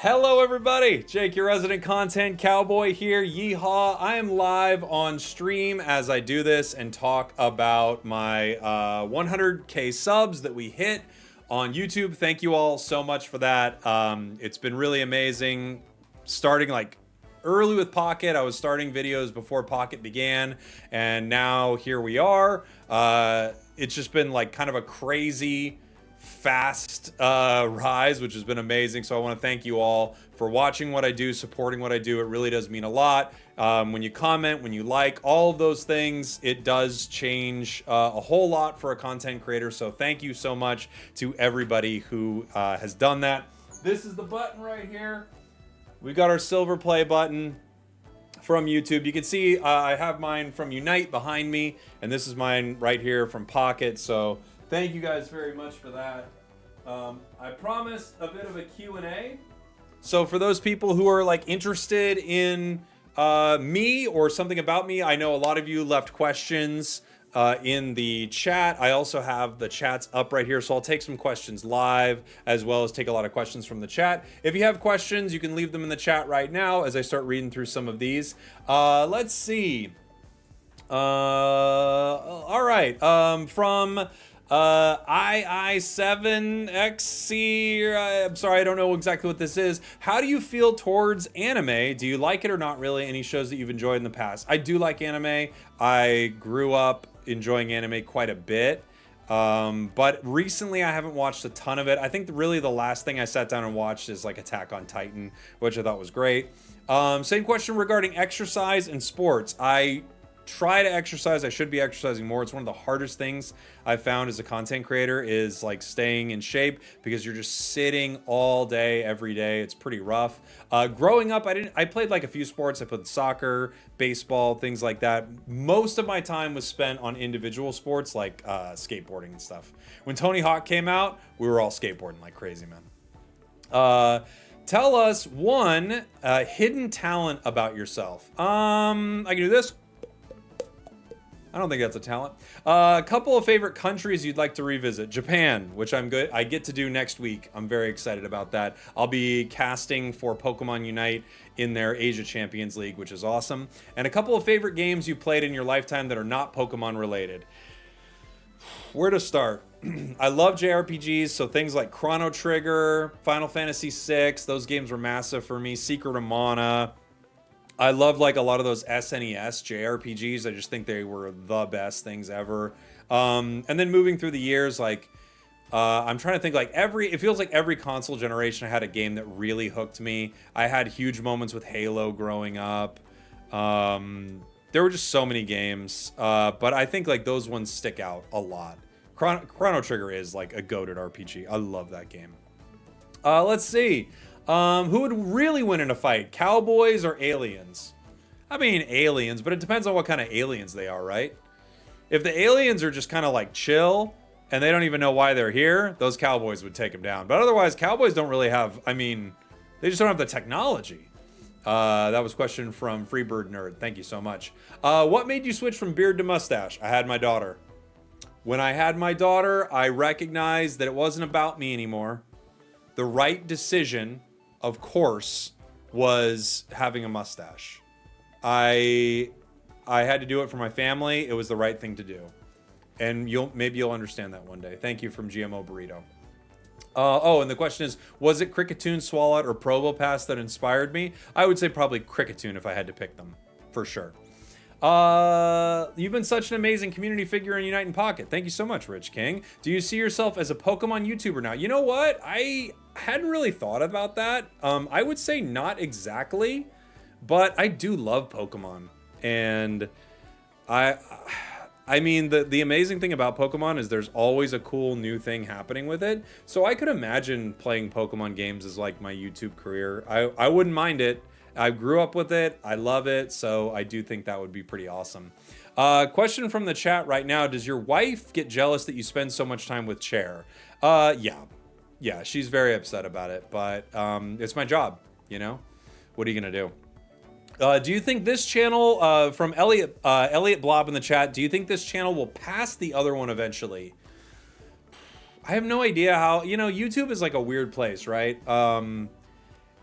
Hello everybody, Jake, your resident content cowboy here, Yeehaw. I am live on stream as I do this and talk about my 100K subs that we hit on YouTube. Thank you all so much for that. It's been really amazing. Starting like early with Pocket, I was starting videos before Pocket began, and now here we are. It's just been like kind of a crazy fast rise, which has been amazing. So I want to thank you all for watching what I do, supporting what I do. It really does mean a lot. When you comment, when you like, all of those things, it does change a whole lot for a content creator. So thank you so much to everybody who has done that. This is the button right here. We got our silver play button from YouTube. You can see I have mine from Unite behind me, and this is mine right here from Pocket. So thank you guys very much for that. I promised a bit of a Q&A. So for those people who are like interested in me or something about me, I know a lot of you left questions in the chat. I also have the chats up right here, so I'll take some questions live as well as take a lot of questions from the chat. If you have questions, you can leave them in the chat right now as I start reading through some of these. Let's see. All right. From II7XC, I'm sorry, I don't know exactly what this is. How do you feel towards anime? Do you like it or not really? Any shows that you've enjoyed in the past? I do like anime. I grew up enjoying anime quite a bit. But recently I haven't watched a ton of it. I think really the last thing I sat down and watched is like Attack on Titan, which I thought was great. Same question regarding exercise and sports. I try to exercise. I should be exercising more. It's one of the hardest things I've found as a content creator is like staying in shape because you're just sitting all day, every day. It's pretty rough. Growing up, I played like a few sports. I played soccer, baseball, things like that. Most of my time was spent on individual sports like skateboarding and stuff. When Tony Hawk came out, we were all skateboarding like crazy, man. Tell us one hidden talent about yourself. I can do this. I don't think that's a talent. A couple of favorite countries you'd like to revisit. Japan, which I get to do next week. I'm very excited about that. I'll be casting for Pokemon Unite in their Asia Champions League, which is awesome. And a couple of favorite games you played in your lifetime that are not Pokemon related. Where to start? I love JRPGs, so things like Chrono Trigger, Final Fantasy VI, those games were massive for me. Secret of Mana. I love like a lot of those SNES JRPGs. I just think they were the best things ever. And then moving through the years, like I'm trying to think like it feels like every console generation I had a game that really hooked me. I had huge moments with Halo growing up. There were just so many games, but I think like those ones stick out a lot. Chrono Trigger is like a goated RPG. I love that game. Let's see. Who would really win in a fight, cowboys or aliens? I mean, aliens, but it depends on what kind of aliens they are, right? If the aliens are just kind of like chill and they don't even know why they're here, those cowboys would take them down. But otherwise, cowboys don't really have, I mean, they just don't have the technology. That was a question from Freebird Nerd. Thank you so much. What made you switch from beard to mustache? I had my daughter. When I had my daughter, I recognized that it wasn't about me anymore. The right decision, of course, was having a mustache. I had to do it for my family. It was the right thing to do. And maybe you'll understand that one day. Thank you from GMO Burrito. Oh, and the question is, was it Cricketoon, Swalot, or Probopass that inspired me? I would say probably Cricketoon if I had to pick them, for sure. You've been such an amazing community figure in Unite and Pocket. Thank you so much, Rich King. Do you see yourself as a Pokemon YouTuber now? You know what? I hadn't really thought about that. I would say not exactly, but I do love Pokemon. And I mean, the amazing thing about Pokemon is there's always a cool new thing happening with it. So I could imagine playing Pokemon games as like my YouTube career. I wouldn't mind it. I grew up with it. I love it. So I do think that would be pretty awesome. Question from the chat right now. Does your wife get jealous that you spend so much time with Chair? Yeah, she's very upset about it, but it's my job, you know? What are you going to do? Do you think this channel, from Elliot Blob in the chat, do you think this channel will pass the other one eventually? I have no idea how, you know, YouTube is like a weird place, right?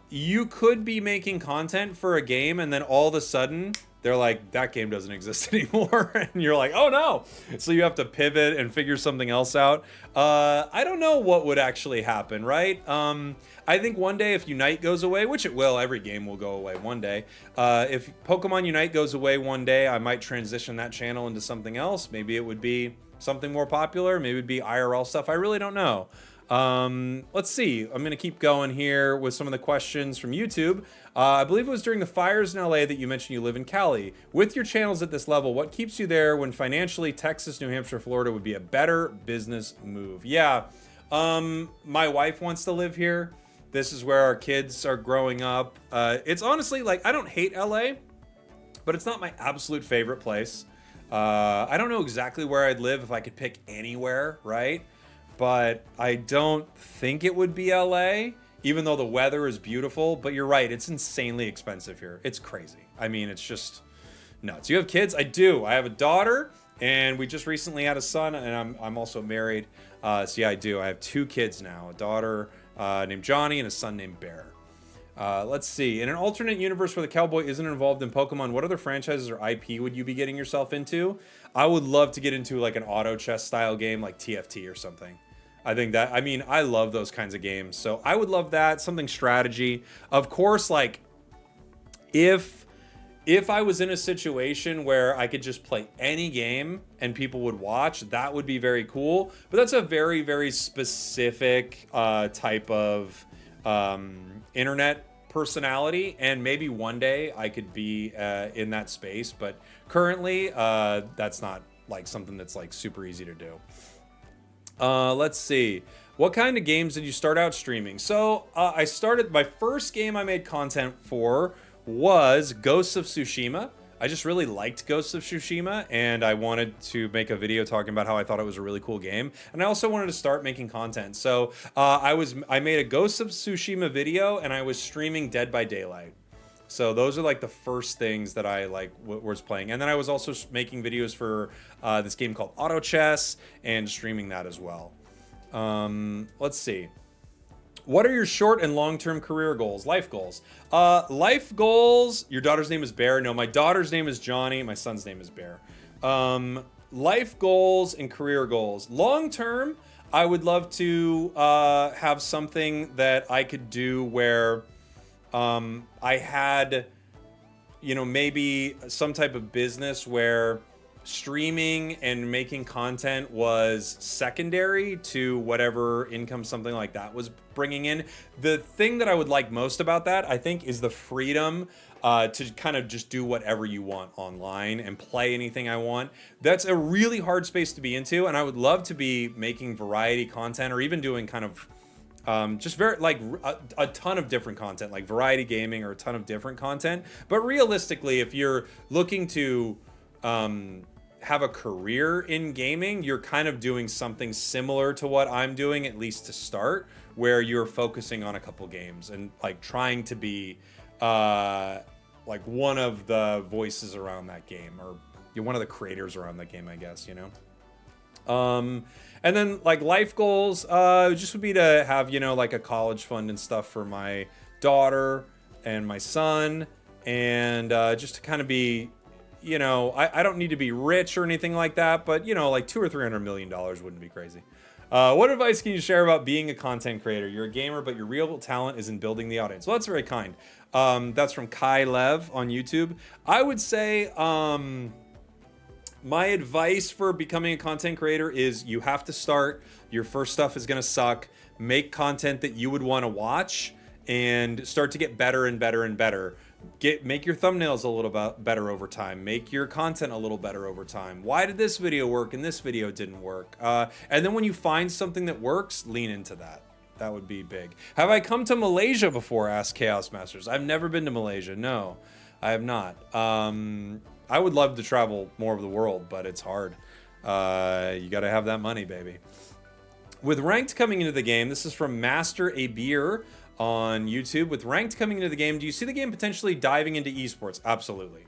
you could be making content for a game and then all of a sudden they're like, that game doesn't exist anymore. And you're like, oh no. So you have to pivot and figure something else out. I don't know what would actually happen, right? I think one day if Unite goes away, which it will, every game will go away one day. If Pokemon Unite goes away one day, I might transition that channel into something else. Maybe it would be something more popular. Maybe it'd be IRL stuff. I really don't know. Let's see. I'm going to keep going here with some of the questions from YouTube. I believe it was during the fires in LA that you mentioned you live in Cali. With your channels at this level, what keeps you there when financially Texas, New Hampshire, Florida would be a better business move? Yeah. My wife wants to live here. This is where our kids are growing up. It's honestly like, I don't hate LA, but it's not my absolute favorite place. I don't know exactly where I'd live if I could pick anywhere, right? But I don't think it would be LA, even though the weather is beautiful. But you're right, it's insanely expensive here. It's crazy. I mean, it's just nuts. You have kids? I do. I have a daughter, and we just recently had a son, and I'm also married. So yeah, I do. I have 2 kids now, a daughter named Johnny and a son named Bear. Let's see. In an alternate universe where the cowboy isn't involved in Pokemon, what other franchises or IP would you be getting yourself into? I would love to get into like an auto chess style game like TFT or something. I mean, I love those kinds of games. So I would love that. Something strategy. Of course, like if I was in a situation where I could just play any game and people would watch, that would be very cool. But that's a very, very specific type of internet personality. And maybe one day I could be in that space. But currently, that's not like something that's like super easy to do. Let's see. What kind of games did you start out streaming? So I started, my first game I made content for was Ghosts of Tsushima. I just really liked Ghosts of Tsushima, and I wanted to make a video talking about how I thought it was a really cool game. And I also wanted to start making content. So I made a Ghosts of Tsushima video, and I was streaming Dead by Daylight. So those are like the first things that I like was playing. And then I was also making videos for this game called Auto Chess and streaming that as well. Let's see. What are your short and long-term career goals, life goals? Life goals, your daughter's name is Bear. No, my daughter's name is Johnny. My son's name is Bear. Life goals and career goals. Long-term, I would love to have something that I could do where I had, maybe some type of business where streaming and making content was secondary to whatever income something like that was bringing in. The thing that I would like most about that, I think, is the freedom to kind of just do whatever you want online and play anything I want. That's a really hard space to be into, and I would love to be making variety content or even doing kind of just very like a ton of different content, like variety gaming or a ton of different content. But realistically, if you're looking to have a career in gaming, you're kind of doing something similar to what I'm doing, at least to start, where you're focusing on a couple games and like trying to be like one of the voices around that game, or you're one of the creators around that game, I guess, And then like life goals, just would be to have, like a college fund and stuff for my daughter and my son. And just to kind of be, I don't need to be rich or anything like that, but like $200 or $300 million wouldn't be crazy. What advice can you share about being a content creator? You're a gamer, but your real talent is in building the audience. Well, that's very kind. That's from Kai Lev on YouTube. I would say, my advice for becoming a content creator is you have to start. Your first stuff is going to suck. Make content that you would want to watch and start to get better and better and better. Make your thumbnails a little bit better over time. Make your content a little better over time. Why did this video work and this video didn't work? And then when you find something that works, lean into that. That would be big. Have I come to Malaysia before? Asked Chaos Masters. I've never been to Malaysia. No, I have not. I would love to travel more of the world, but it's hard. You got to have that money, baby. With ranked coming into the game, this is from Master A Beer on YouTube. With ranked coming into the game, do you see the game potentially diving into esports? Absolutely.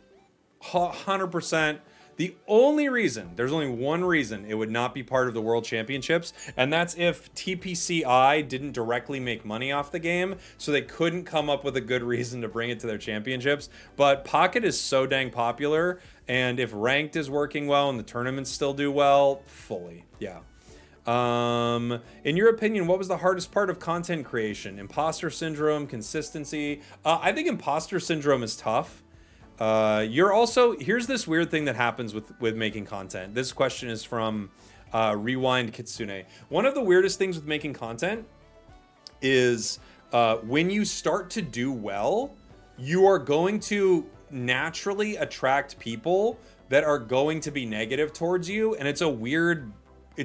100%. The only reason, there's only one reason it would not be part of the World Championships, and that's if TPCI didn't directly make money off the game, so they couldn't come up with a good reason to bring it to their championships. But Pocket is so dang popular, and if Ranked is working well and the tournaments still do well, fully, yeah. In your opinion, what was the hardest part of content creation? Imposter syndrome, consistency? I think imposter syndrome is tough. You're also, here's this weird thing that happens with making content. This question is from Rewind Kitsune. One of the weirdest things with making content is when you start to do well, you are going to naturally attract people that are going to be negative towards you, and it's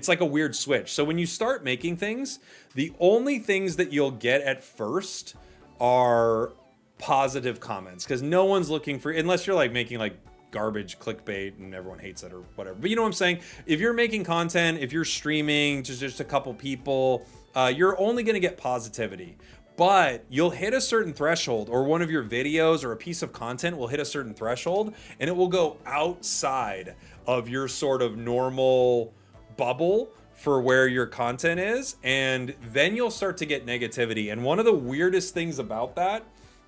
like a weird switch. So when you start making things, the only things that you'll get at first are positive comments, because no one's looking for, unless you're like making like garbage clickbait and everyone hates it or whatever. But you know what I'm saying? If you're making content, if you're streaming to just a couple people, you're only going to get positivity. But you'll hit a certain threshold, or one of your videos or a piece of content will hit a certain threshold, and it will go outside of your sort of normal bubble for where your content is, and then you'll start to get negativity. And one of the weirdest things about that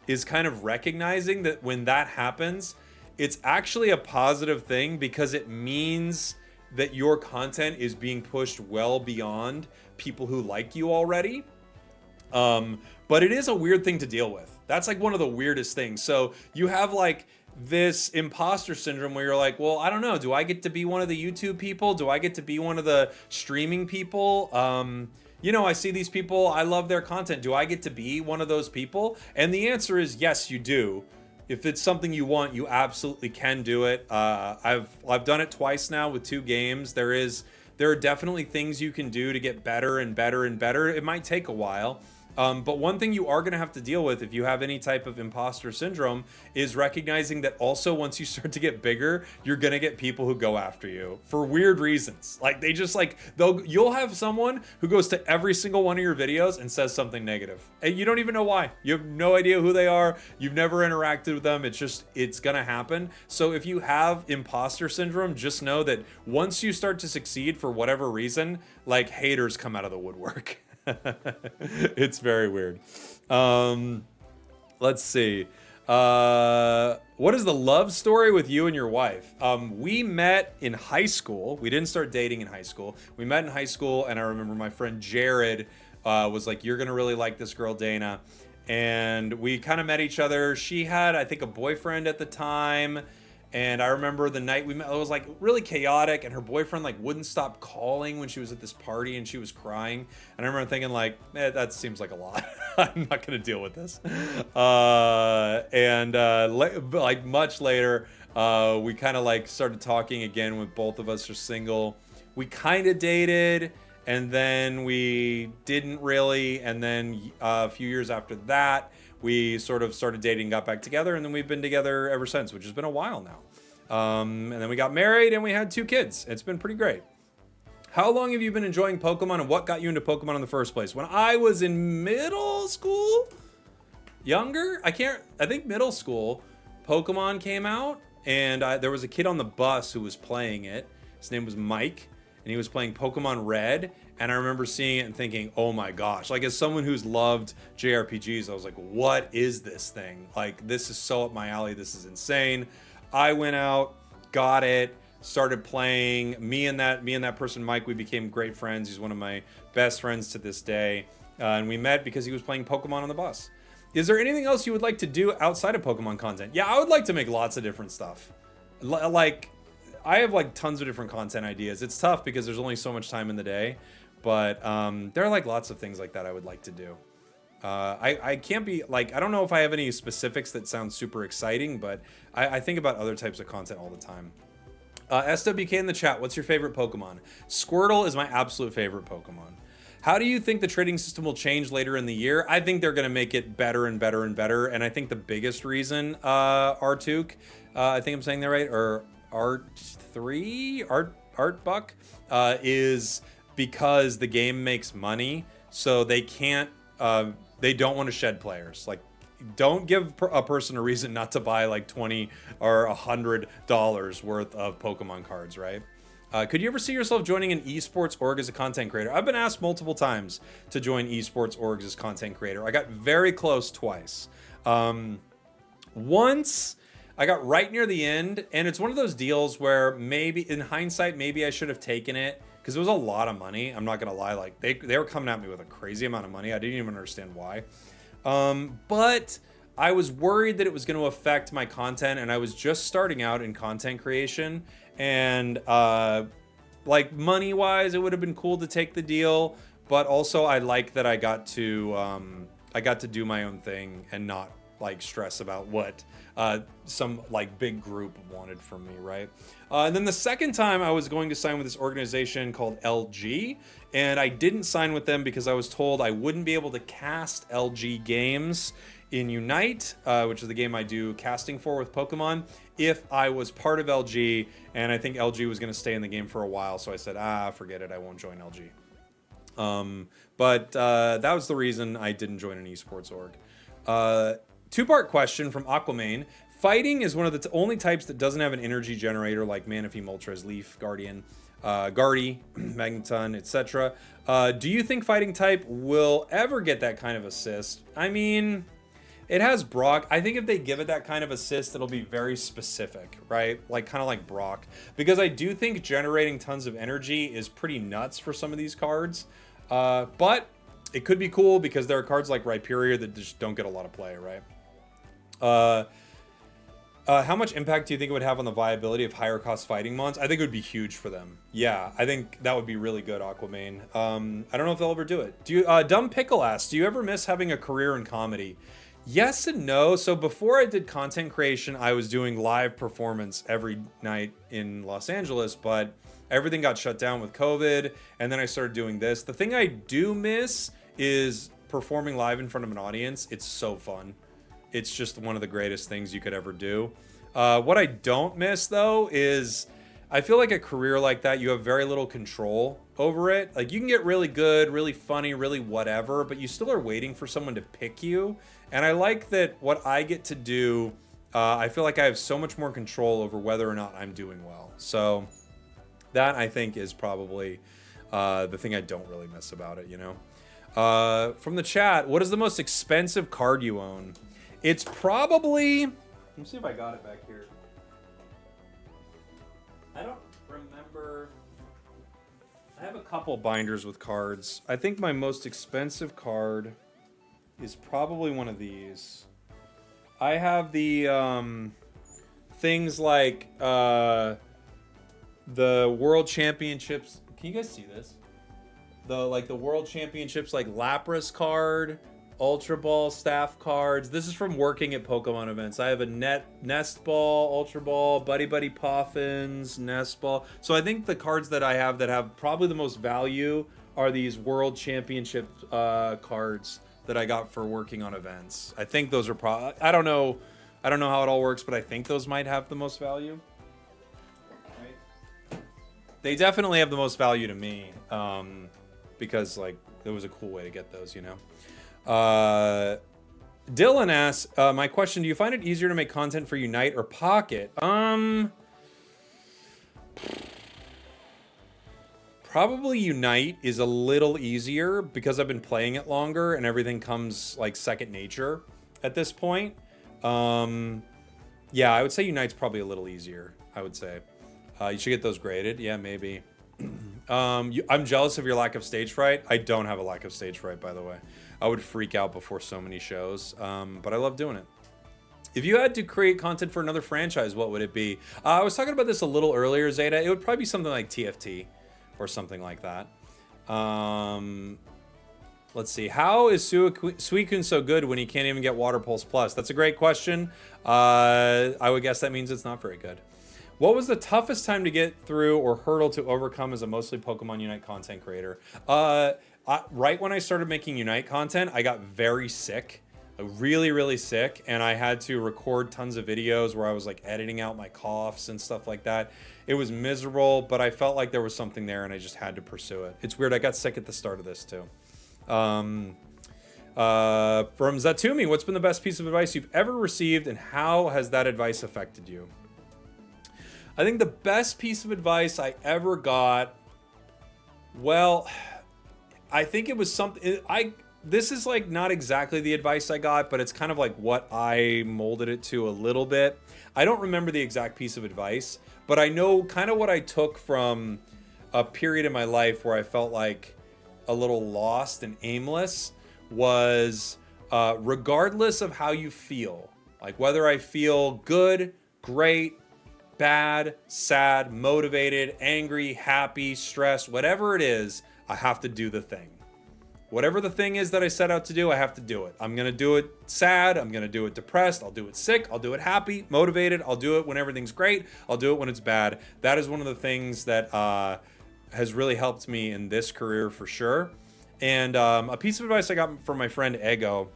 is kind of recognizing that when that happens, it's actually a positive thing, because it means that your content is being pushed well beyond people who like you already. But it is a weird thing to deal with. That's like one of the weirdest things. So you have like this imposter syndrome where you're like, well, I don't know. Do I get to be one of the YouTube people? Do I get to be one of the streaming people? You know, I see these people, I love their content. Do I get to be one of those people? And the answer is yes, you do. If it's something you want, you absolutely can do it. I've done it twice now with 2 games. There are definitely things you can do to get better and better and better. It might take a while. But one thing you are going to have to deal with if you have any type of imposter syndrome is recognizing that also once you start to get bigger, you're going to get people who go after you for weird reasons. Like they just like, you'll have someone who goes to every single one of your videos and says something negative. And you don't even know why. You have no idea who they are. You've never interacted with them. It's going to happen. So if you have imposter syndrome, just know that once you start to succeed for whatever reason, like haters come out of the woodwork. It's very weird. Let's see. What is the love story with you and your wife? We met in high school. We didn't start dating in high school. We met in high school, and I remember my friend Jared was like, you're gonna really like this girl, Dana. And we kind of met each other. She had, I think, a boyfriend at the time. And I remember the night we met, it was like really chaotic, and her boyfriend like wouldn't stop calling when she was at this party, and she was crying. And I remember thinking like, that seems like a lot. I'm not gonna deal with this. Like much later, we kind of like started talking again when both of us are single. We kind of dated, and then we didn't really. And then a few years after that, we sort of started dating, got back together, and then we've been together ever since, which has been a while now. And then we got married and we had 2 kids. It's been pretty great. How long have you been enjoying Pokemon, and what got you into Pokemon in the first place? When I was in middle school, younger, I think middle school, Pokemon came out, and there was a kid on the bus who was playing it. His name was Mike, and he was playing Pokemon Red. And I remember seeing it and thinking, oh my gosh, like as someone who's loved JRPGs, I was like, what is this thing? Like, this is so up my alley. This is insane. I went out, got it, started playing. Me and that person, Mike, we became great friends. He's one of my best friends to this day. And we met because he was playing Pokemon on the bus. Is there anything else you would like to do outside of Pokemon content? Yeah, I would like to make lots of different stuff. Like, I have like tons of different content ideas. It's tough because there's only so much time in the day. But there are like lots of things like that I would like to do. I can't be like, I don't know if I have any specifics that sound super exciting, but I think about other types of content all the time. SWK in the chat, what's your favorite Pokemon? Squirtle is my absolute favorite Pokemon. How do you think the trading system will change later in the year? I think they're going to make it better and better and better. And I think the biggest reason, Artuk, I think I'm saying that right, or Artbuck, is because the game makes money, so they can't, they don't want to shed players. Like, don't give a person a reason not to buy like $20 or $100 worth of Pokemon cards, right? Could you ever see yourself joining an esports org as a content creator? I've been asked multiple times to join esports orgs as content creator. I got very close twice. Once I got right near the end, and it's one of those deals where maybe in hindsight, maybe I should have taken it because it was a lot of money. I'm not gonna lie, like they were coming at me with a crazy amount of money. I didn't even understand why. But I was worried that it was going to affect my content, and I was just starting out in content creation, and like money wise it would have been cool to take the deal, but also I like that I got to do my own thing and not like stress about what some like big group wanted from me, right? And then the second time I was going to sign with this organization called LG, and I didn't sign with them because I was told I wouldn't be able to cast LG games in Unite, which is the game I do casting for with Pokemon, if I was part of LG, and I think LG was going to stay in the game for a while, so I said, forget it, I won't join LG. But that was the reason I didn't join an esports org. Two-part question from Aquaman. Fighting is one of the only types that doesn't have an energy generator like Manaphy, Moltres, Leaf, Guardian, Guardy, Magneton, etc. Do you think fighting type will ever get that kind of assist? I mean, it has Brock. I think if they give it that kind of assist, it'll be very specific, right? Like kind of like Brock. Because I do think generating tons of energy is pretty nuts for some of these cards. But it could be cool because there are cards like Rhyperior that just don't get a lot of play, right? How much impact do you think it would have on the viability of higher cost fighting mons? I think it would be huge for them. Yeah, I think that would be really good, Aquaman. I don't know if they'll ever do it. Dumb Pickle asks, do you ever miss having a career in comedy? Yes and no. So before I did content creation, I was doing live performance every night in Los Angeles, but everything got shut down with COVID, and then I started doing this. The thing I do miss is performing live in front of an audience. It's so fun. It's just one of the greatest things you could ever do. What I don't miss, though, is I feel like a career like that, you have very little control over it. Like, you can get really good, really funny, really whatever, but you still are waiting for someone to pick you. And I like that what I get to do, I feel like I have so much more control over whether or not I'm doing well. So that, I think, is probably the thing I don't really miss about it, you know? From the chat, what is the most expensive card you own? It's probably... Let me see if I got it back here. I don't remember... I have a couple binders with cards. I think my most expensive card is probably one of these. I have the things like the World Championships. Can you guys see this? The World Championships like Lapras card, Ultra Ball staff cards. This is from working at Pokemon events. I have a Nest Ball, Ultra Ball, Buddy Buddy Poffins, Nest Ball. So I think the cards that I have that have probably the most value are these World Championship cards that I got for working on events. I think those are probably... I don't know how it all works, but I think those might have the most value. Right? They definitely have the most value to me, because like it was a cool way to get those, you know. Dylan asks, my question, do you find it easier to make content for Unite or Pocket? Probably Unite is a little easier because I've been playing it longer and everything comes like second nature at this point. Yeah, I would say Unite's probably a little easier, I would say. You should get those graded. Yeah, maybe. I'm jealous of your lack of stage fright. I don't have a lack of stage fright, by the way. I would freak out before so many shows, but I love doing it. If you had to create content for another franchise, what would it be? I was talking about this a little earlier, Zeta. It would probably be something like TFT or something like that. Let's see. How is Suicune so good when he can't even get Water Pulse Plus? That's a great question. I would guess that means it's not very good. What was the toughest time to get through or hurdle to overcome as a mostly Pokemon Unite content creator? Right when I started making Unite content, I got very sick, really, really sick, and I had to record tons of videos where I was like editing out my coughs and stuff like that. It was miserable, but I felt like there was something there and I just had to pursue it. It's weird, I got sick at the start of this too. From Zatumi, what's been the best piece of advice you've ever received, and how has that advice affected you? I think the best piece of advice I ever got, well, I think it was something, this is like not exactly the advice I got, but it's kind of like what I molded it to a little bit. I don't remember the exact piece of advice, but I know kind of what I took from a period in my life where I felt like a little lost and aimless was regardless of how you feel, like whether I feel good, great, bad, sad, motivated, angry, happy, stressed, whatever it is, I have to do the thing. Whatever the thing is that I set out to do, I have to do it. I'm going to do it sad. I'm going to do it depressed. I'll do it sick. I'll do it happy, motivated. I'll do it when everything's great. I'll do it when it's bad. That is one of the things that has really helped me in this career for sure. And a piece of advice I got from my friend Ego.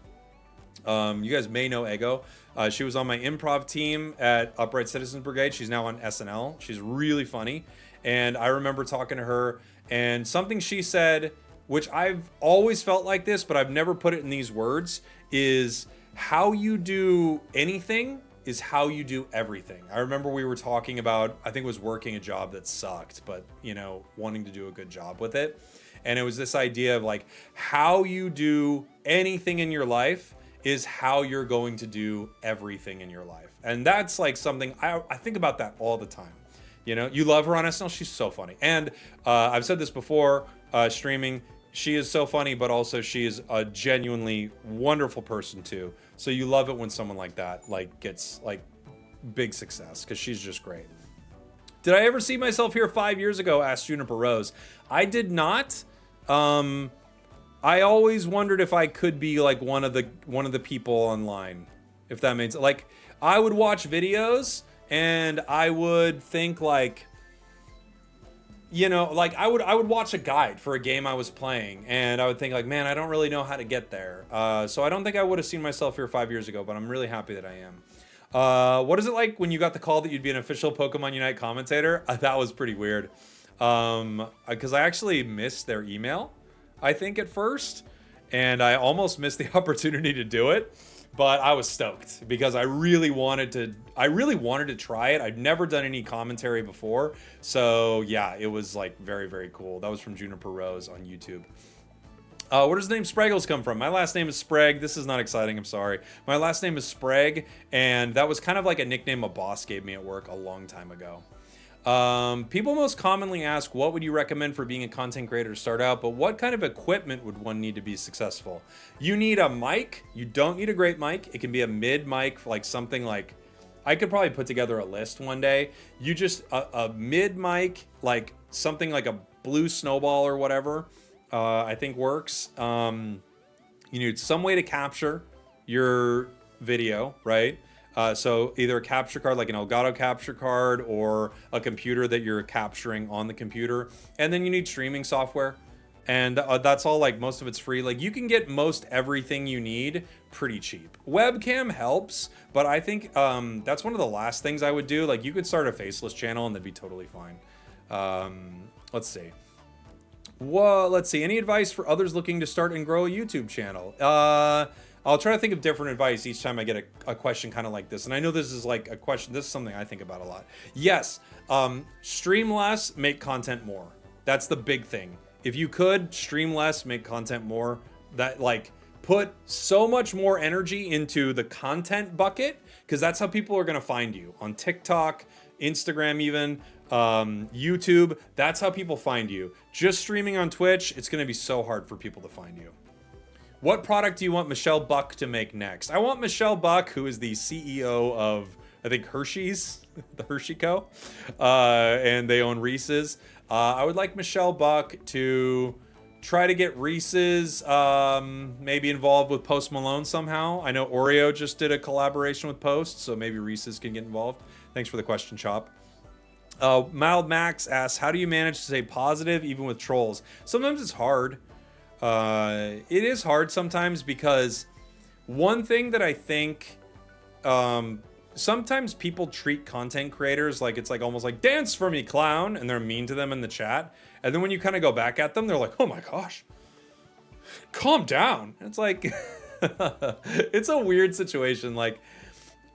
You guys may know Ego. She was on my improv team at Upright Citizens Brigade. She's now on SNL. She's really funny. And I remember talking to her, and something she said, which I've always felt like this, but I've never put it in these words, is how you do anything is how you do everything. I remember we were talking about, I think it was working a job that sucked, but wanting to do a good job with it. And it was this idea of like how you do anything in your life is how you're going to do everything in your life. And that's like something I think about that all the time. You love her on SNL. She's so funny. And I've said this before, streaming, she is so funny, but also she is a genuinely wonderful person too. So you love it when someone like that like gets like big success, because she's just great. Did I ever see myself here 5 years ago? Asked Juniper Rose. I did not. I always wondered if I could be like one of the people online, if that means like I would watch videos and I would think like, like I would watch a guide for a game I was playing, and I would think like, man, I don't really know how to get there. So I don't think I would have seen myself here 5 years ago, but I'm really happy that I am. What is it like when you got the call that you'd be an official Pokemon Unite commentator? That was pretty weird. Because I actually missed their email, I think, at first, and I almost missed the opportunity to do it. But I was stoked because I really wanted to try it. I'd never done any commentary before. So yeah, it was like very, very cool. That was from Juniper Rose on YouTube. Where does the name Spragels come from? My last name is Sprague. This is not exciting, I'm sorry. My last name is Sprague, and that was kind of like a nickname a boss gave me at work a long time ago. People most commonly ask, what would you recommend for being a content creator to start out, but what kind of equipment would one need to be successful? You need a mic. You don't need a great mic. It can be a mid mic, like something like, I could probably put together a list one day. You just, a mid mic, like something like a blue snowball or whatever, I think works. You need some way to capture your video, right? So either a capture card, like an Elgato capture card, or a computer that you're capturing on the computer. And then you need streaming software. And that's all, like most of it's free. Like you can get most everything you need pretty cheap. Webcam helps, but I think that's one of the last things I would do. Like you could start a faceless channel and that'd be totally fine. Let's see. Well, let's see. Any advice for others looking to start and grow a YouTube channel? I'll try to think of different advice each time I get a question kind of like this. And I know this is like a question. This is something I think about a lot. Yes. Stream less, make content more. That's the big thing. If you could stream less, make content more, that like put so much more energy into the content bucket, because that's how people are going to find you on TikTok, Instagram, even YouTube. That's how people find you. Just streaming on Twitch, it's going to be so hard for people to find you. What product do you want Michelle Buck to make next? I want Michelle Buck, who is the CEO of, I think, Hershey's, the Hershey Co. And they own Reese's. I would like Michelle Buck to try to get Reese's maybe involved with Post Malone somehow. I know Oreo just did a collaboration with Post, so maybe Reese's can get involved. Thanks for the question, Chop. Mild Max asks, how do you manage to stay positive even with trolls? Sometimes it's hard. It is hard sometimes, because one thing that I think sometimes people treat content creators like it's like almost like dance for me clown, and they're mean to them in the chat, and then when you kind of go back at them, they're like, oh my gosh, calm down. It's like, it's a weird situation. Like,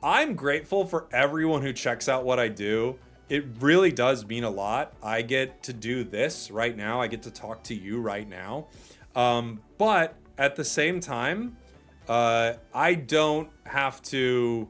I'm grateful for everyone who checks out what I do. It really does mean a lot. I get to do this right now. I get to talk to you right now. But at the same time, I don't have to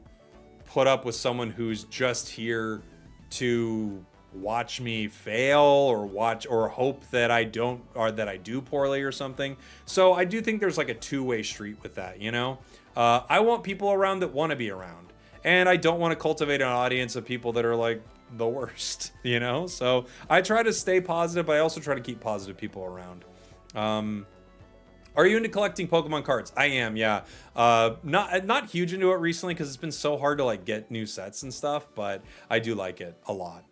put up with someone who's just here to watch me fail or hope that I don't, or that I do poorly or something. So I do think there's like a two-way street with that, you know? I want people around that want to be around. And I don't want to cultivate an audience of people that are like the worst, you know? So I try to stay positive, but I also try to keep positive people around. Are you into collecting Pokemon cards? I am, yeah. Not huge into it recently because it's been so hard to like get new sets and stuff, but I do like it a lot.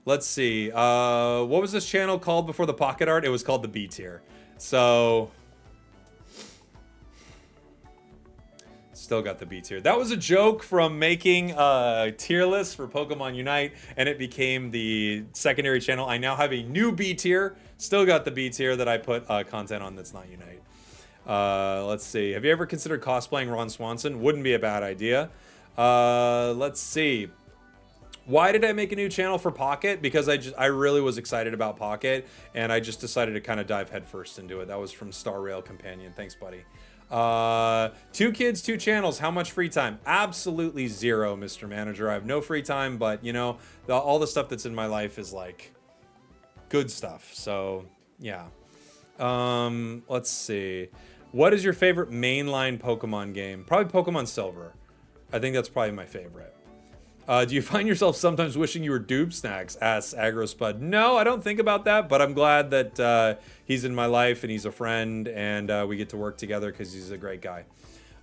Let's see. What was this channel called before the pocket art? It was called the B tier. So still got the B tier. That was a joke from making a tier list for Pokemon Unite, and it became the secondary channel. I now have a new B tier. Still got the B tier that I put content on that's not Unite. Let's see. Have you ever considered cosplaying Ron Swanson? Wouldn't be a bad idea. Let's see. Why did I make a new channel for Pocket? Because I really was excited about Pocket, and I just decided to kind of dive headfirst into it. That was from Star Rail Companion. Thanks, buddy. 2 kids, 2 channels. How much free time? Absolutely zero, Mr. Manager. I have no free time, but you know, all the stuff that's in my life is like good stuff. So yeah. Let's see. What is your favorite mainline Pokemon game? Probably Pokemon Silver. I think that's probably my favorite. Do you find yourself sometimes wishing you were Doob Snacks? Asks Agrospud. No, I don't think about that, but I'm glad that he's in my life and he's a friend and we get to work together because he's a great guy.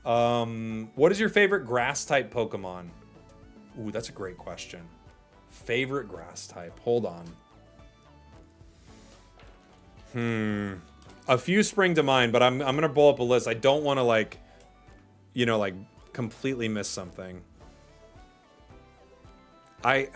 What is your favorite grass type Pokemon? Ooh, that's a great question. Favorite grass type. Hold on. A few spring to mind, but I'm gonna pull up a list. I don't want to like, you know, like completely miss something. I'm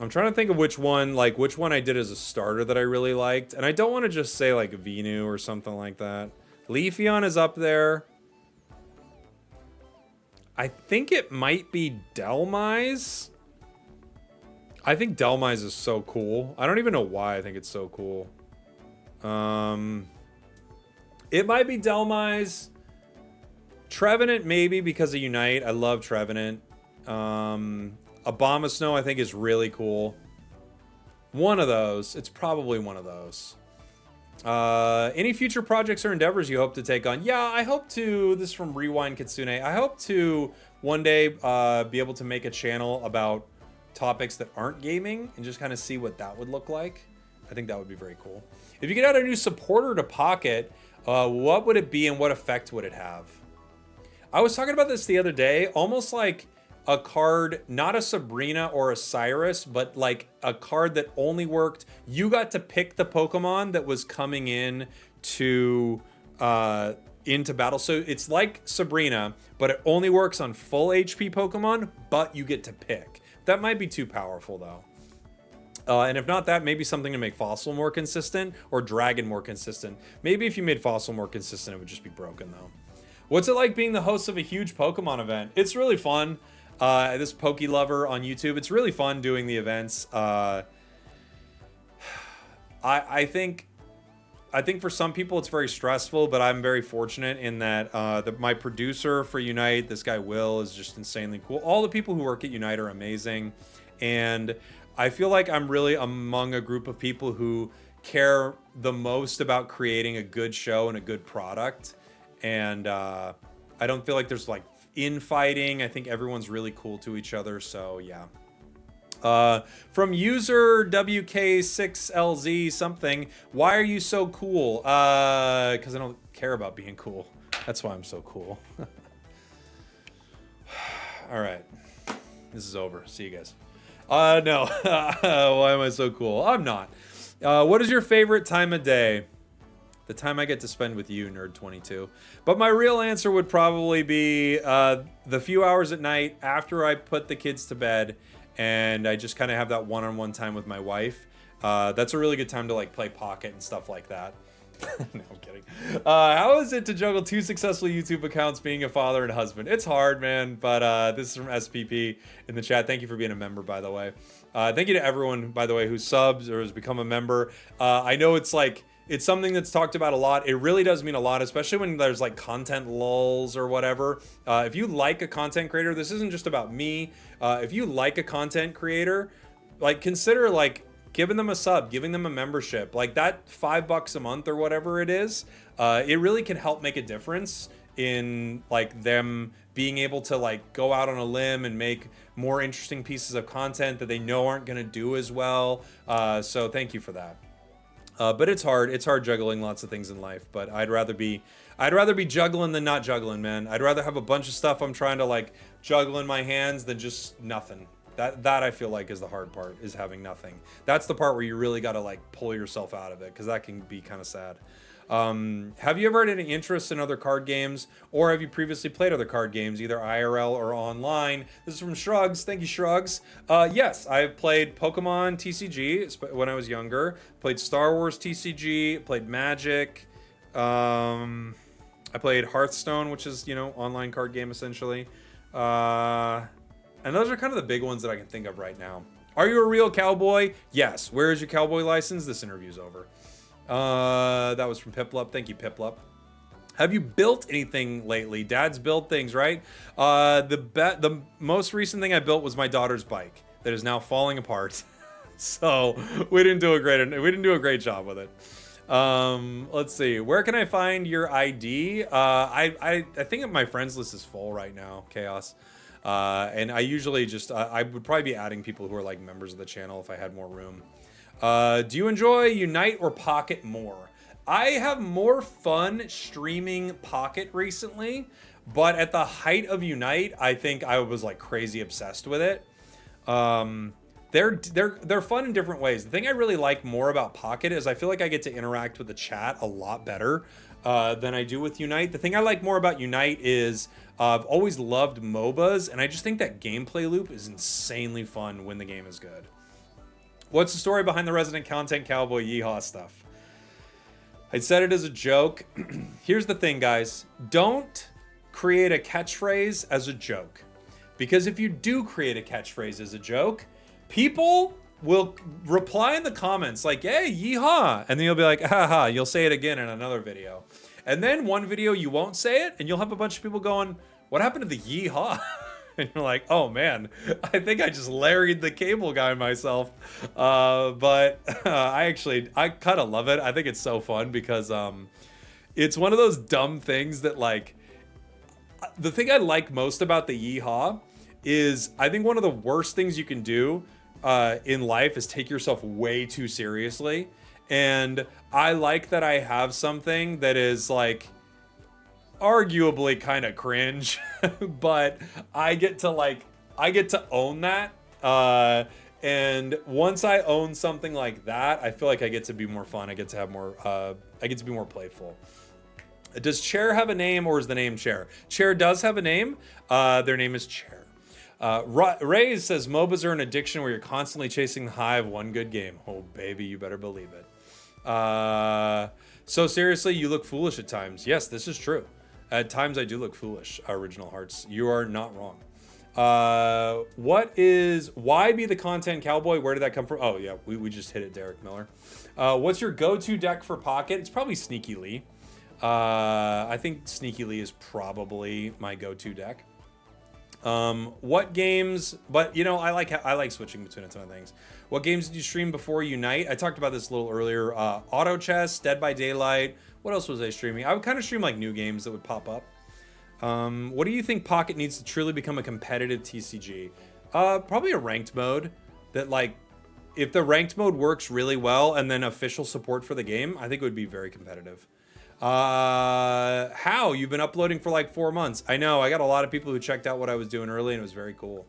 trying to think of which one I did as a starter that I really liked. And I don't want to just say like Venu or something like that. Leafeon is up there. I think it might be Delmise. I think Delmise is so cool. I don't even know why I think it's so cool. It might be Delmise. Trevenant maybe because of Unite. I love Trevenant. Abomasnow I think is really cool. One of those. It's probably one of those. Any future projects or endeavors you hope to take on? Yeah, I hope to. This is from Rewind Kitsune. I hope to one day be able to make a channel about topics that aren't gaming and just kind of see what that would look like. I think that would be very cool. If you could add a new supporter to Pocket, what would it be and what effect would it have? I was talking about this the other day, almost like a card, not a Sabrina or a Cyrus, but like a card that only worked. You got to pick the Pokemon that was coming in to into battle. So it's like Sabrina, but it only works on full HP Pokemon, but you get to pick. That might be too powerful though. And if not that, maybe something to make Fossil more consistent or Dragon more consistent. Maybe if you made Fossil more consistent, it would just be broken though. What's it like being the host of a huge Pokemon event? It's really fun. This Poke Lover on YouTube, it's really fun doing the events. I think for some people it's very stressful, but I'm very fortunate in that my producer for Unite, this guy Will, is just insanely cool. All the people who work at Unite are amazing, and I feel like I'm really among a group of people who care the most about creating a good show and a good product. And I don't feel like there's like infighting. I think everyone's really cool to each other. So yeah. From user WK6LZ something, why are you so cool? Because I don't care about being cool. That's why I'm so cool. All right. This is over. See you guys. No. Why am I so cool? I'm not. What is your favorite time of day? The time I get to spend with you, Nerd22. But my real answer would probably be the few hours at night after I put the kids to bed and I just kind of have that one-on-one time with my wife. That's a really good time to like play Pocket and stuff like that. No, I'm kidding. How is it to juggle 2 successful YouTube accounts being a father and husband? It's hard, man, but this is from SPP in the chat. Thank you for being a member, by the way. Thank you to everyone, by the way, who subs or has become a member. I know it's like, it's something that's talked about a lot. It really does mean a lot, especially when there's like content lulls or whatever. If you like a content creator, this isn't just about me. If you like a content creator, like consider like giving them a sub, giving them a membership, like that $5 a month or whatever it is. It really can help make a difference in like them being able to like go out on a limb and make more interesting pieces of content that they know aren't going to do as well. So thank you for that. But it's hard. It's hard juggling lots of things in life. But I'd rather be juggling than not juggling, man. I'd rather have a bunch of stuff I'm trying to like juggle in my hands than just nothing. That I feel like is the hard part, is having nothing. That's the part where you really got to like pull yourself out of it, because that can be kind of sad. Have you ever had any interest in other card games, or have you previously played other card games, either IRL or online? This is from Shrugs. Thank you, Shrugs. Yes, I've played Pokemon TCG when I was younger, played Star Wars TCG, played Magic. I played Hearthstone, which is, you know, online card game essentially. And those are kind of the big ones that I can think of right now. Are you a real cowboy? Yes. Where is your cowboy license? This interview's over. That was from Piplup. Thank you, Piplup. Have you built anything lately? Dad's built things, right? The most recent thing I built was my daughter's bike that is now falling apart. So we didn't do a great job with it. Let's see. Where can I find your ID? I think my friends list is full right now. Chaos. And I usually just, I would probably be adding people who are like members of the channel if I had more room. Do you enjoy Unite or Pocket more? I have more fun streaming Pocket recently, but at the height of Unite, I think I was like crazy obsessed with it. They're fun in different ways. The thing I really like more about Pocket is I feel like I get to interact with the chat a lot better than I do with Unite. The thing I like more about Unite is I've always loved MOBAs, and I just think that gameplay loop is insanely fun when the game is good. What's the story behind the resident content cowboy Yeehaw stuff? I said it as a joke. Here's the thing, guys. Don't create a catchphrase as a joke. Because if you do create a catchphrase as a joke, people will reply in the comments like, hey, yeehaw. And then you'll be like, haha, you'll say it again in another video. And then one video you won't say it, and you'll have a bunch of people going, what happened to the yeehaw? And you're like, oh man, I think I just larried the cable guy myself. But I kind of love it. I think it's so fun because it's one of those dumb things that like, the thing I like most about the yeehaw is I think one of the worst things you can do in life is take yourself way too seriously. And I like that I have something that is like arguably kind of cringe, but I get to own that. And once I own something like that, I feel like I get to be more fun. I get to have more, I get to be more playful. Does Chair have a name, or is the name Chair? Chair does have a name. Their name is Chair. Ray says MOBAs are an addiction where you're constantly chasing the high of one good game. Oh baby, you better believe it. So seriously, you look foolish at times. Yes, this is true. At times I do look foolish, Original Hearts. You are not wrong. Why be the content cowboy? Where did that come from? Oh yeah, we just hit it, Derek Miller. What's your go-to deck for Pocket? It's probably Sneaky Lee. I think Sneaky Lee is probably my go-to deck. What games, but you know, I like switching between a ton of things. What games did you stream before Unite? I talked about this a little earlier. Auto Chess, Dead by Daylight. What else was I streaming? I would kind of stream like new games that would pop up. What do you think Pocket needs to truly become a competitive TCG? Probably a ranked mode that like, if the ranked mode works really well and then official support for the game, I think it would be very competitive. How? You've been uploading for like 4 months. I know, I got a lot of people who checked out what I was doing early and it was very cool.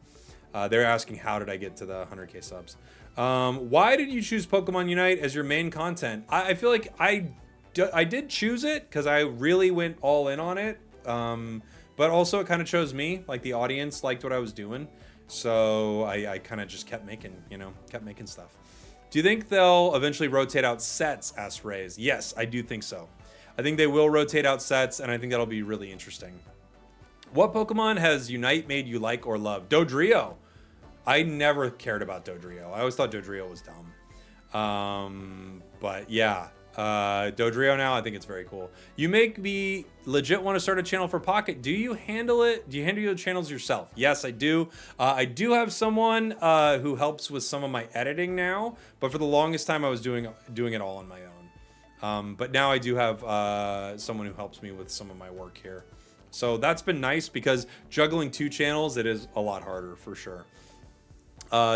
They're asking, how did I get to the 100K subs? Why did you choose Pokemon Unite as your main content? I feel like I did choose it because I really went all in on it. But also it kind of chose me, like the audience liked what I was doing. So I kind of just kept making, kept making stuff. Do you think they'll eventually rotate out sets, asked Rays? Yes, I do think so. I think they will rotate out sets, and I think that'll be really interesting. What Pokemon has Unite made you like or love? Dodrio. I never cared about Dodrio. I always thought Dodrio was dumb. But yeah, Dodrio now, I think it's very cool. You make me legit want to start a channel for Pocket. Do you handle it? Do you handle your channels yourself? Yes, I do. I do have someone who helps with some of my editing now, but for the longest time I was doing it all on my own. But now I do have someone who helps me with some of my work here. So that's been nice because juggling 2 channels, it is a lot harder for sure.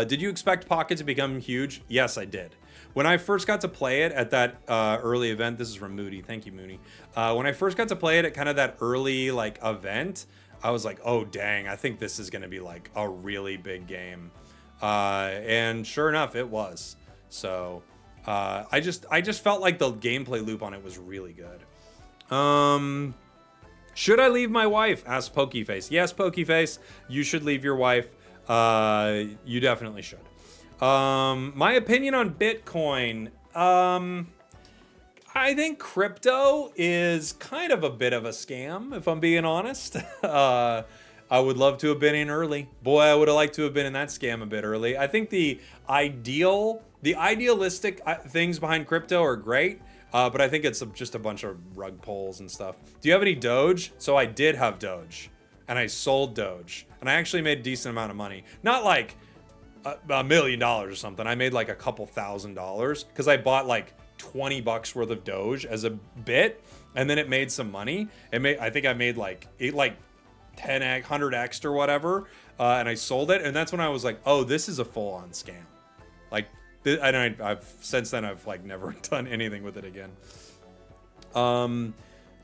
Did you expect Pocket to become huge? Yes, I did. When I first got to play it at that early event, this is from Moody. Thank you, Moody. When I first got to play it at kind of that early like event, I was like, oh dang, I think this is going to be like a really big game. And sure enough, it was. So I just felt like the gameplay loop on it was really good. Should I leave my wife? Asked Pokeface. Yes, Pokeface, you should leave your wife. You definitely should. My opinion on Bitcoin. I think crypto is kind of a bit of a scam, if I'm being honest. I would love to have been in early. Boy, I would have liked to have been in that scam a bit early. I think the idealistic things behind crypto are great. But I think it's just a bunch of rug pulls and stuff. Do you have any Doge? So I did have Doge. And I sold Doge. And I actually made a decent amount of money. Not like $1 million or something. I made like a couple $1,000s. Because I bought like $20 worth of Doge as a bit. And then it made some money. I think I made like 10x, 100x or whatever. And I sold it. And that's when I was like, oh, this is a full-on scam. Like, and I've since then I've like never done anything with it again.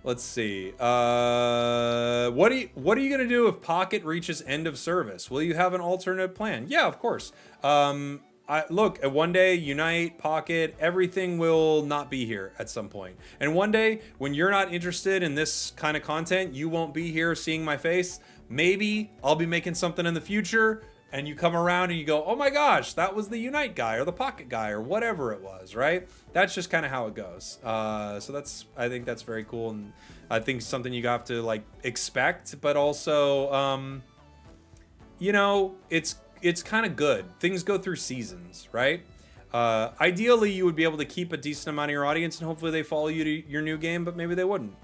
Let's see. What are you gonna do if Pocket reaches end of service? Will you have an alternate plan? Yeah, of course. Look, one day Unite, Pocket, everything will not be here at some point. And one day when you're not interested in this kind of content, you won't be here seeing my face. Maybe I'll be making something in the future. And you come around and you go, oh my gosh, that was the Unite guy or the Pocket guy or whatever it was, right? That's just kind of how it goes. So I think that's very cool. And I think something you have to like expect, but also, it's kind of good. Things go through seasons, right? Ideally, you would be able to keep a decent amount of your audience and hopefully they follow you to your new game, but maybe they wouldn't.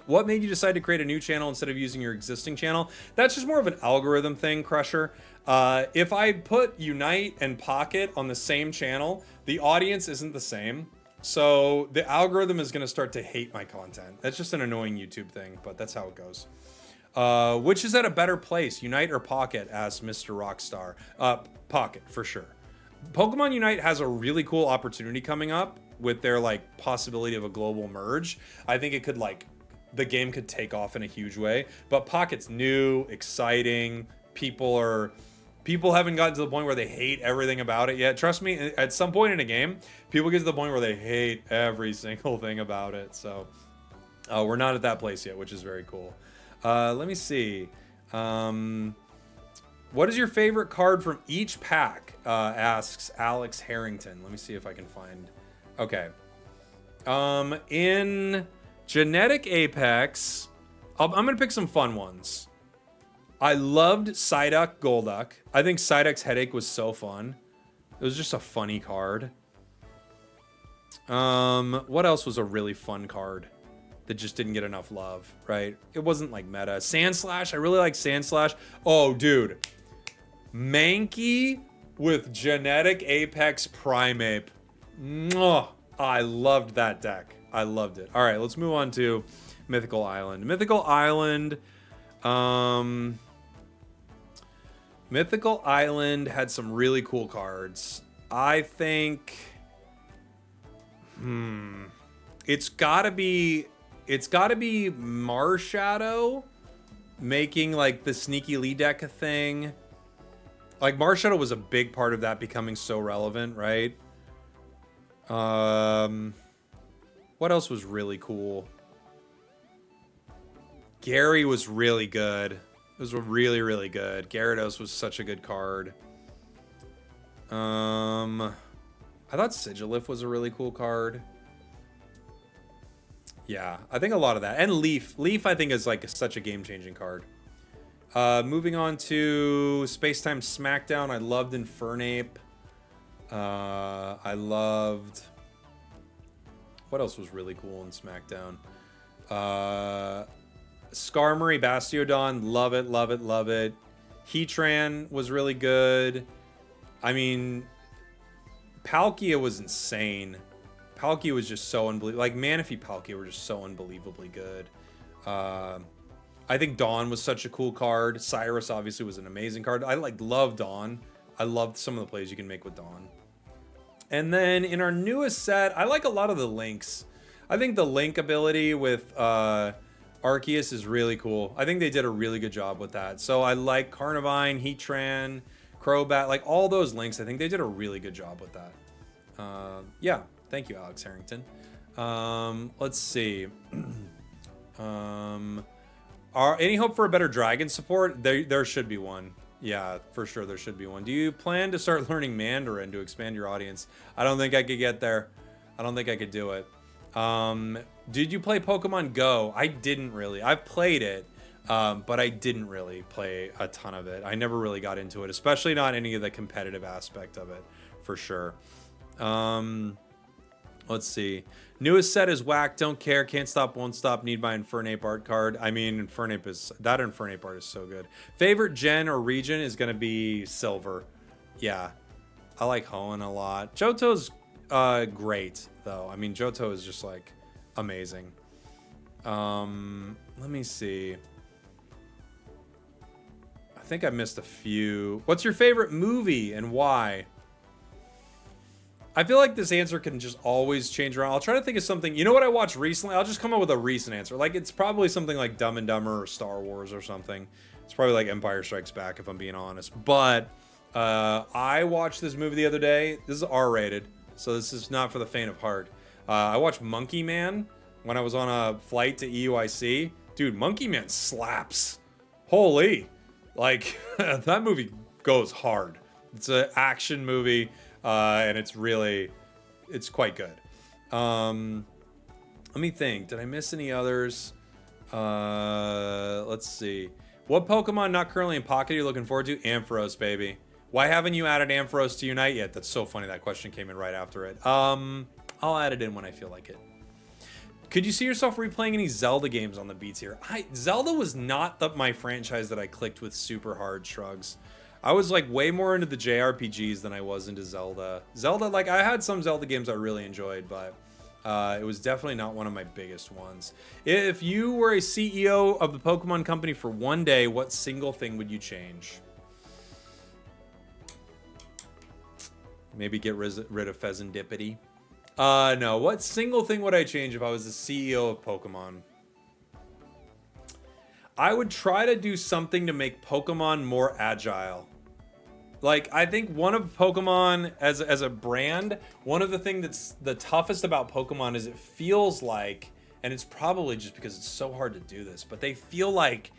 What made you decide to create a new channel instead of using your existing channel? That's just more of an algorithm thing, Crusher. If I put Unite and Pocket on the same channel, the audience isn't the same. So the algorithm is going to start to hate my content. That's just an annoying YouTube thing, but that's how it goes. Which is at a better place, Unite or Pocket, asked Mr. Rockstar. Pocket, for sure. Pokemon Unite has a really cool opportunity coming up with their like possibility of a global merge. I think it could the game could take off in a huge way, but Pocket's new, exciting. People haven't gotten to the point where they hate everything about it yet. Trust me, at some point in a game, people get to the point where they hate every single thing about it. So we're not at that place yet, which is very cool. Let me see. What is your favorite card from each pack? Asks Alex Harrington. Let me see if I can find. Okay. In Genetic Apex, I'm going to pick some fun ones. I loved Psyduck Golduck. I think Psyduck's Headache was so fun. It was just a funny card. What else was a really fun card that just didn't get enough love, right? It wasn't like meta. Sandslash, I really like Sandslash. Oh, dude. Mankey with Genetic Apex Primeape. Mwah. I loved that deck. I loved it. All right, let's move on to Mythical Island. Mythical Island had some really cool cards. I think it's gotta be Marshadow making like the sneaky lead deck a thing. Like Marshadow was a big part of that becoming so relevant, right? What else was really cool? Gary was really good. Those were really, really good. Gyarados was such a good card. I thought Sigilif was a really cool card. Yeah, I think a lot of that. And Leaf. Leaf, I think, is like such a game-changing card. Moving on to Spacetime Smackdown. I loved Infernape. I loved... What else was really cool in Smackdown? Skarmory, Bastiodon. Love it, love it, love it. Heatran was really good. I mean, Palkia was insane. Palkia was just so unbelievable. Like, Manaphy, Palkia were just so unbelievably good. I think Dawn was such a cool card. Cyrus obviously was an amazing card. I love Dawn. I loved some of the plays you can make with Dawn. And then in our newest set, I like a lot of the links. I think the link ability with Arceus is really cool. I think they did a really good job with that. So I like Carnivine, Heatran, Crobat, like all those links. I think they did a really good job with that. Yeah, thank you, Alex Harrington. Let's see. Any hope for a better dragon support? There should be one. Yeah, for sure there should be one. Do you plan to start learning Mandarin to expand your audience? I don't think I could get there. I don't think I could do it. Did you play Pokemon Go? I didn't really. I've played it, but I didn't really play a ton of it. I never really got into it, especially not any of the competitive aspect of it, for sure. Let's see. Newest set is whack. Don't care. Can't stop, won't stop. Need my Infernape art card. I mean, Infernape art is so good. Favorite gen or region is going to be Silver. Yeah. I like Hoenn a lot. Johto's great, though. I mean, Johto is just, like, amazing. Let me see. I think I missed a few. What's your favorite movie and why? I feel like this answer can just always change around. I'll try to think of something. You know what I watched recently? I'll just come up with a recent answer. Like, it's probably something like Dumb and Dumber or Star Wars or something. It's probably like Empire Strikes Back, if I'm being honest. But I watched this movie the other day. This is R-rated, so this is not for the faint of heart. I watched Monkey Man when I was on a flight to EUIC. Dude, Monkey Man slaps. Holy. Like, that movie goes hard. It's an action movie. And it's quite good. Let me think. Did I miss any others? Let's see. What Pokemon not currently in pocket are you looking forward to? Ampharos, baby. Why haven't you added Ampharos to Unite yet? That's so funny. That question came in right after it. I'll add it in when I feel like it. Could you see yourself replaying any Zelda games on the beats here? Zelda was not my franchise that I clicked with super hard, Shrugs. I was like way more into the JRPGs than I was into Zelda. Like I had some Zelda games I really enjoyed, but it was definitely not one of my biggest ones. If you were a CEO of the Pokemon company for one day, what single thing would you change? Maybe get rid of Pheasantipity. No, what single thing would I change if I was the CEO of Pokemon? I would try to do something to make Pokemon more agile. Like, I think one of Pokemon, as a brand, one of the things that's the toughest about Pokemon is it feels like, and it's probably just because it's so hard to do this, but they feel like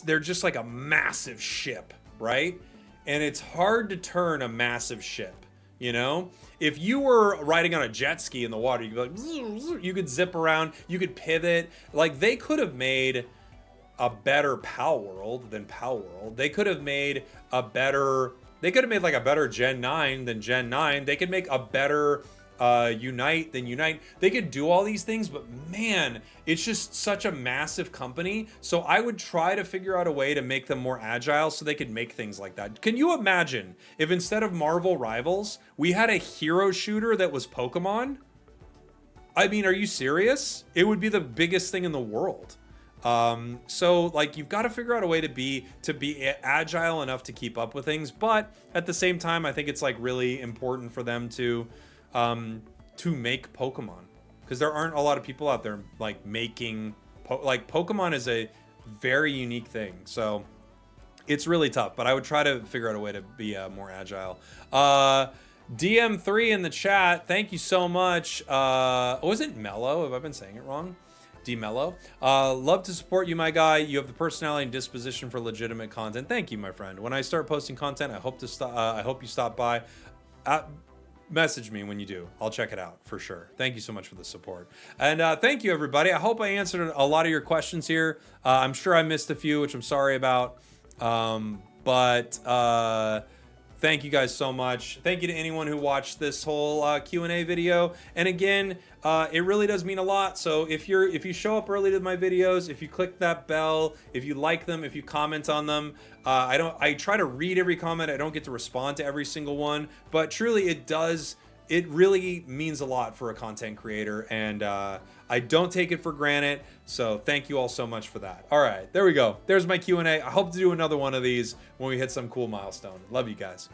they're just like a massive ship, right? And it's hard to turn a massive ship, you know? If you were riding on a jet ski in the water, you could like, you could zip around, you could pivot. Like, they could have made a better Pal World than Pal World. They could have made like a better Gen 9 than Gen 9. They could make a better Unite than Unite. They could do all these things, but man, it's just such a massive company. So I would try to figure out a way to make them more agile so they could make things like that. Can you imagine if instead of Marvel Rivals, we had a hero shooter that was Pokemon? I mean, are you serious? It would be the biggest thing in the world. So like you've got to figure out a way to be agile enough to keep up with things, but at the same time, I think it's like really important for them to make Pokemon, because there aren't a lot of people out there like making Pokemon is a very unique thing. So it's really tough, but I would try to figure out a way to be more agile. DM3 in the chat. Thank you so much. Was it Mellow? Have I been saying it wrong? DMello. Love to support you, my guy. You have the personality and disposition for legitimate content. Thank you, my friend. When I start posting content, I hope you stop by. Message me when you do. I'll check it out for sure. Thank you so much for the support. And thank you, everybody. I hope I answered a lot of your questions here. I'm sure I missed a few, which I'm sorry about. But thank you guys so much. Thank you to anyone who watched this whole Q&A video. And again, it really does mean a lot. So if you show up early to my videos, if you click that bell, if you like them, if you comment on them, I try to read every comment. I don't get to respond to every single one, but truly it really means a lot for a content creator, and I don't take it for granted. So thank you all so much for that. All right, there we go. There's my Q&A. I hope to do another one of these when we hit some cool milestone. Love you guys.